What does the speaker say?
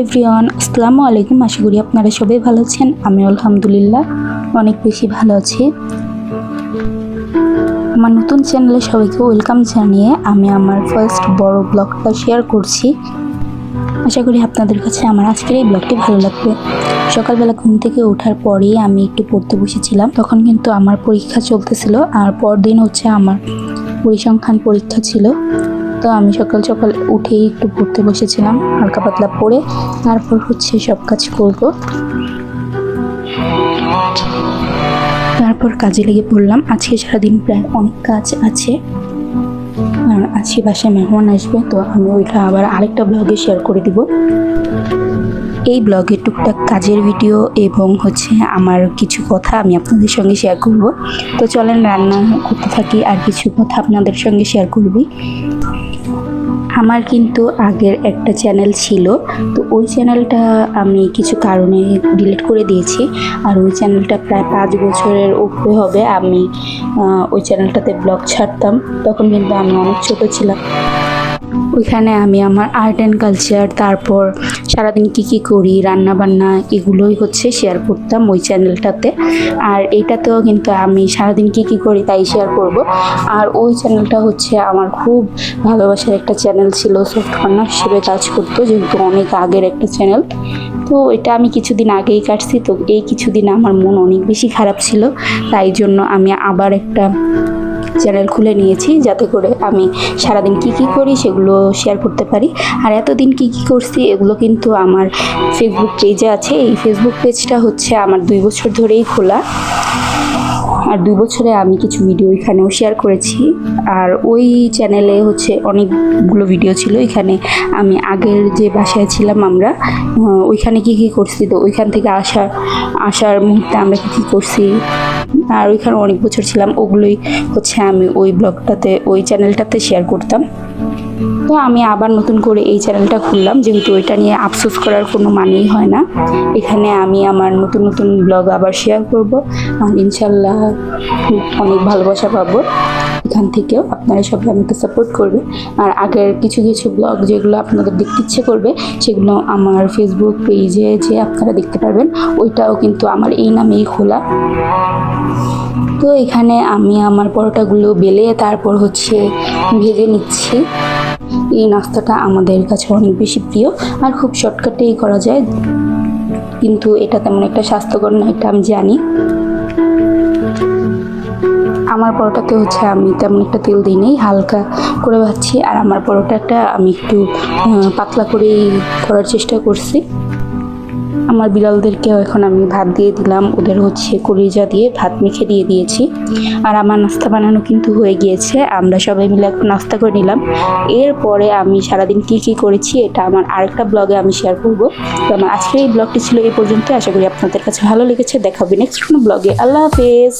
Everyone, আসসালামু আলাইকুম। আশা করি আপনারা সবাই ভালো আছেন। আমি আলহামদুলিল্লাহ অনেক বেশি ভালো আছি। আমার নতুন চ্যানেলে সবাইকে ওয়েলকাম জানিয়ে আমি আমার ফার্স্ট বড় ব্লগটা শেয়ার করছি। আশা করি আপনাদের কাছে আমার আজকের এই ব্লগটি ভালো লাগবে। সকালবেলা ঘুম থেকে ওঠার পরেই আমি একটু পড়তে বসেছিলাম। তখন কিন্তু আমার পরীক্ষা চলতেছিল, আর পরদিন হচ্ছে আমার পরিসংখ্যান পরীক্ষা ছিল। তো আমি সকাল সকাল উঠেই একটু পড়তে বসেছিলাম, হালকা পাতলা পড়ে তারপর হচ্ছে সব কাজ করব। তারপর কাজে লেগে পড়লাম। আজকে সারাদিন প্রায় অনেক কাজ আছে, কারণ আজকে বাসায় মেহমান আসবে, তো আমি ওইটা আবার আরেকটা ব্লগে শেয়ার করে দিব। এই ব্লগে টুকটাক কাজের ভিডিও এবং হচ্ছে আমার কিছু কথা আমি আপনাদের সঙ্গে শেয়ার করব। তো চলেন রান্না করতে থাকি, আর কিছু কথা আপনাদের সঙ্গে শেয়ার করবি। আমার কিন্তু আগের একটা চ্যানেল ছিল, তো ওই চ্যানেলটা আমি কিছু কারণে ডিলিট করে দিয়েছি। আর ওই চ্যানেলটা প্রায় 5 বছরের উপরে হবে আমি ওই চ্যানেলটাতে ব্লগ ছাড়তাম। তখন কিন্তু আমি অনেক ছোট ছিলাম। ওইখানে আমি আমার আর্ট অ্যান্ড কালচার, তারপর সারাদিন কী করি, রান্না বান্না, এগুলোই হচ্ছে শেয়ার করতাম ওই চ্যানেলটাতে। আর এইটাতেও কিন্তু আমি সারাদিন কী করি তাই শেয়ার করব। আর ওই চ্যানেলটা হচ্ছে আমার খুব ভালোবাসার একটা চ্যানেল ছিল, সফট কর্নার হিসেবে কাজ করতো, যেহেতু অনেক আগের একটা চ্যানেল। তো এটা আমি কিছুদিন আগেই কাটছি। তো এই কিছুদিন আমার মন অনেক বেশি খারাপ ছিল, তাই জন্য আমি আবার একটা চ্যানেল খুলে নিয়েছি, যাতে করে আমি সারাদিন কী করি সেগুলো শেয়ার করতে পারি। আর এতদিন কী করছি এগুলো কিন্তু আমার ফেসবুক পেজে আছে। এই ফেসবুক পেজটা হচ্ছে আমার 2 বছর ধরেই খোলা, আর 2 বছরে আমি কিছু ভিডিও এখানেও শেয়ার করেছি। আর ওই চ্যানেলে হচ্ছে অনেকগুলো ভিডিও ছিল। এখানে আমি আগের যে বাসায় ছিলাম আমরা, ওইখানে কী করছি, তো ওইখান থেকে আসার মুহূর্তে আমরা কী করছি, আর ওইখানে অনেক বছর ছিলাম, ওগুলোই হচ্ছে আমি ওই ব্লগটাতে, ওই চ্যানেলটাতে শেয়ার করতাম। তো আমি আবার নতুন করে এই চ্যানেলটা খুললাম, যেহেতু ওইটা নিয়ে আফসোস করার কোনো মানেই হয় না। এখানে আমি আমার নতুন ব্লগ আবার শেয়ার করব, আর ইনশাল্লাহ অনেক ভালোবাসা পাবো এখান থেকেও। আপনারা সবাই আমাকে সাপোর্ট করবে। আর আগের কিছু ব্লগ যেগুলো আপনাদের দেখতে ইচ্ছে করবে, সেগুলো আমার ফেসবুক পেজে যে আপনারা দেখতে পারবেন। ওইটাও কিন্তু আমার এই নামেই খোলা। তো এখানে আমি আমার পরোটাগুলো বেলে তারপর হচ্ছে ভেজে নিচ্ছি। এই নাস্তাটা আমাদের কাছে অনেক বেশি প্রিয়, আর খুব শর্টকাটেই করা যায়, কিন্তু এটা তেমন একটা স্বাস্থ্যকর না, এটা আমি জানি। আমার পরোটাতে হচ্ছে আমি তেমন একটা তেল দিই নেই, হালকা করে ভাজছি। আর আমার পরোটাটা আমি একটু পাতলা করেই করার চেষ্টা করছি। আমার বিড়ালদেরকেও এখন আমি ভাত দিয়ে দিলাম, ওদের হচ্ছে কলিজা দিয়ে ভাত মেখে দিয়ে দিয়েছি। আর আমার নাস্তা বানানো কিন্তু হয়ে গিয়েছে, আমরা সবাই মিলে এখন নাস্তা করে নিলাম। এরপরে আমি সারাদিন কী করেছি এটা আমার আরেকটা ব্লগে আমি শেয়ার করব। তো আমার আজকের এই ব্লগটি ছিল এই পর্যন্ত। আশা করি আপনাদের কাছে ভালো লেগেছে। দেখা হবে নেক্সট কোনো ব্লগে। আল্লাহ হাফেজ।